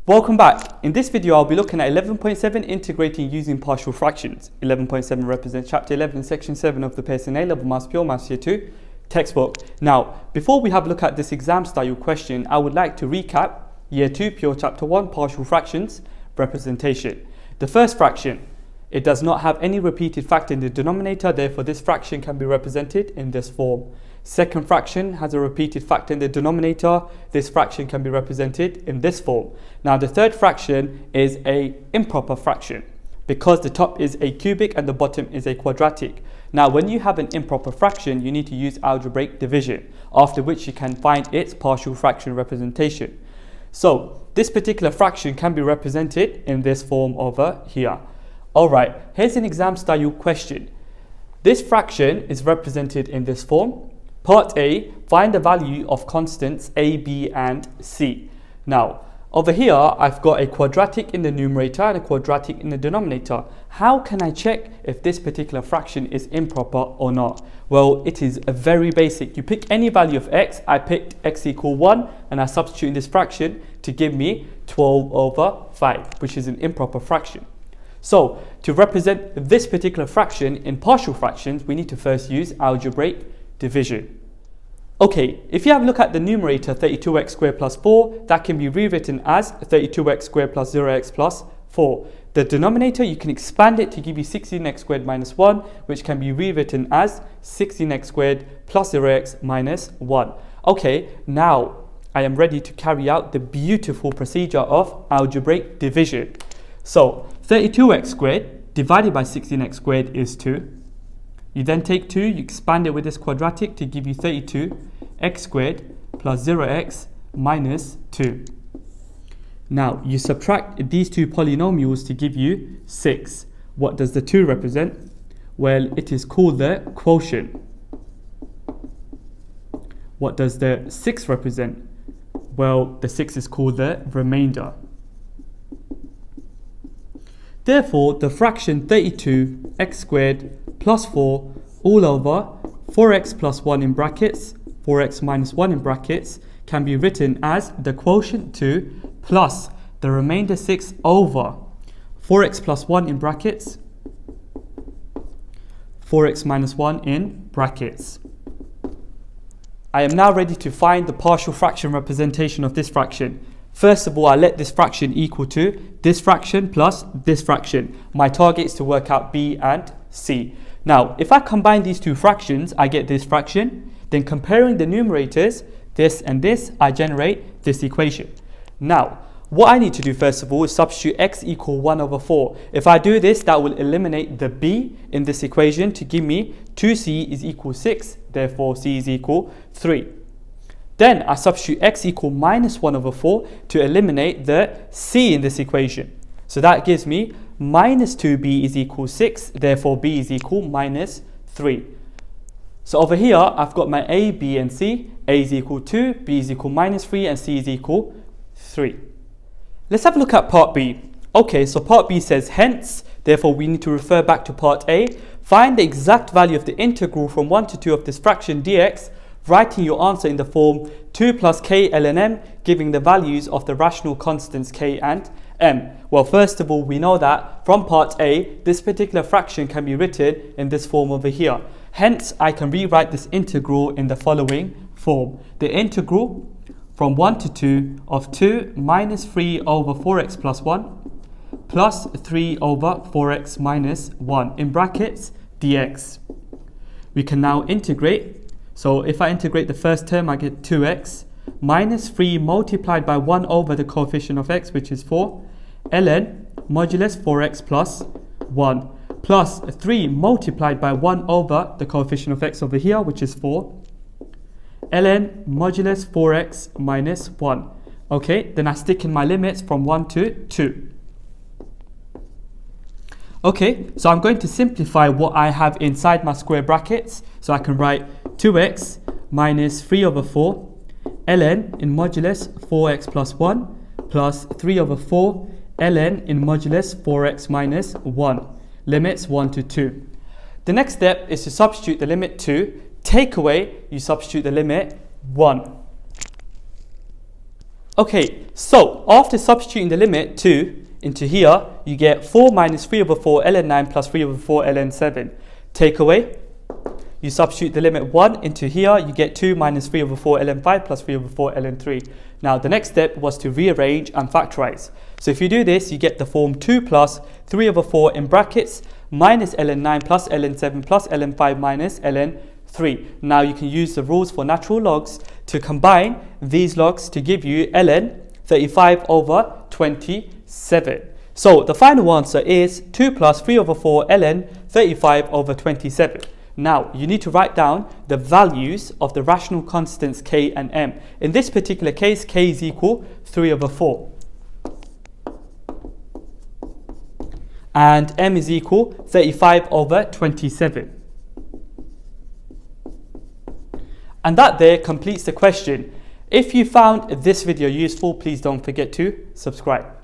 Welcome back. In this video, I'll be looking at 11.7 integrating using partial fractions. 11.7 represents chapter 11, section 7 of the Pearson A-Level Maths Pure Maths Year 2 textbook. Now, before we have a look at this exam style question, I would like to recap Year 2 Pure Chapter 1 partial fractions representation. The first fraction, it does not have any repeated factor in the denominator, therefore this fraction can be represented in this form. Second fraction has a repeated factor in the denominator. This fraction can be represented in this form. Now the third fraction is an improper fraction because the top is a cubic and the bottom is a quadratic. Now when you have an improper fraction, you need to use algebraic division, after which you can find its partial fraction representation. So this particular fraction can be represented in this form over here. Alright, here's an exam style question. This fraction is represented in this form. Part A, find the value of constants A, B and C. Now, over here, I've got a quadratic in the numerator and a quadratic in the denominator. How can I check if this particular fraction is improper or not? Well, it is very basic. You pick any value of x. I picked x equal 1 and I substitute in this fraction to give me 12 over 5, which is an improper fraction. So, to represent this particular fraction in partial fractions, we need to first use algebraic division. Okay, if you have a look at the numerator 32x squared plus 4, that can be rewritten as 32x squared plus 0x plus 4. The denominator, you can expand it to give you 16x squared minus 1, which can be rewritten as 16x squared plus 0x minus 1. Okay, now I am ready to carry out the beautiful procedure of algebraic division. So 32x squared divided by 16x squared is 2. You then take 2, you expand it with this quadratic to give you 32x squared plus 0x minus 2. Now you subtract these two polynomials to give you 6. What does the 2 represent? Well, it is called the quotient. What does the 6 represent? Well, the 6 is called the remainder. Therefore, the fraction 32x squared plus 4 all over 4x plus 1 in brackets, 4x minus 1 in brackets, can be written as the quotient 2 plus the remainder 6 over 4x plus 1 in brackets, 4x minus 1 in brackets. I am now ready to find the partial fraction representation of this fraction. First of all, I let this fraction equal to this fraction plus this fraction. My target is to work out B and C. Now, if I combine these two fractions, I get this fraction. Then comparing the numerators, this and this, I generate this equation. Now, what I need to do first of all is substitute x equal 1 over 4. If I do this, that will eliminate the b in this equation to give me 2c is equal 6. Therefore, c is equal 3. Then I substitute x equal minus 1 over 4 to eliminate the c in this equation. So that gives me minus 2b is equal 6. Therefore, b is equal minus 3. So over here, I've got my a, b and c. A is equal 2, b is equal minus 3 and c is equal 3. Let's have a look at part b. Okay, so part b says hence. Therefore, we need to refer back to part a. Find the exact value of the integral from 1 to 2 of this fraction dx, writing your answer in the form 2 plus k ln m, giving the values of the rational constants k and m. Well, first of all, we know that from part A, this particular fraction can be written in this form over here. Hence, I can rewrite this integral in the following form. The integral from 1 to 2 of 2 minus 3 over 4x plus 1 plus 3 over 4x minus 1 in brackets dx. We can now integrate. So if I integrate the first term, I get 2x minus 3 multiplied by 1 over the coefficient of x, which is 4, ln modulus 4x plus 1, plus 3 multiplied by 1 over the coefficient of x over here, which is 4, ln modulus 4x minus 1. Okay, then I stick in my limits from 1 to 2. Okay, so I'm going to simplify what I have inside my square brackets. So I can write 2x minus 3 over 4 ln in modulus 4x plus 1 plus 3 over 4 ln in modulus 4x minus 1. Limits 1 to 2. The next step is to substitute the limit 2. Take away, you substitute the limit 1. Okay, so after substituting the limit 2 into here, you get 4 minus 3 over 4 ln 9 plus 3 over 4 ln 7. Take away, you substitute the limit 1 into here, you get 2 minus 3 over 4 ln 5 plus 3 over 4 ln 3. Now the next step was to rearrange and factorize. So if you do this, you get the form 2 plus 3 over 4 in brackets minus ln 9 plus ln 7 plus ln 5 minus ln 3. Now you can use the rules for natural logs to combine these logs to give you ln 35 over 27. So the final answer is 2 plus 3 over 4 ln 35 over 27. Now you need to write down the values of the rational constants k and m. In this particular case, k is equal 3 over 4. And m is equal 35 over 27. And that there completes the question. If you found this video useful, please don't forget to subscribe.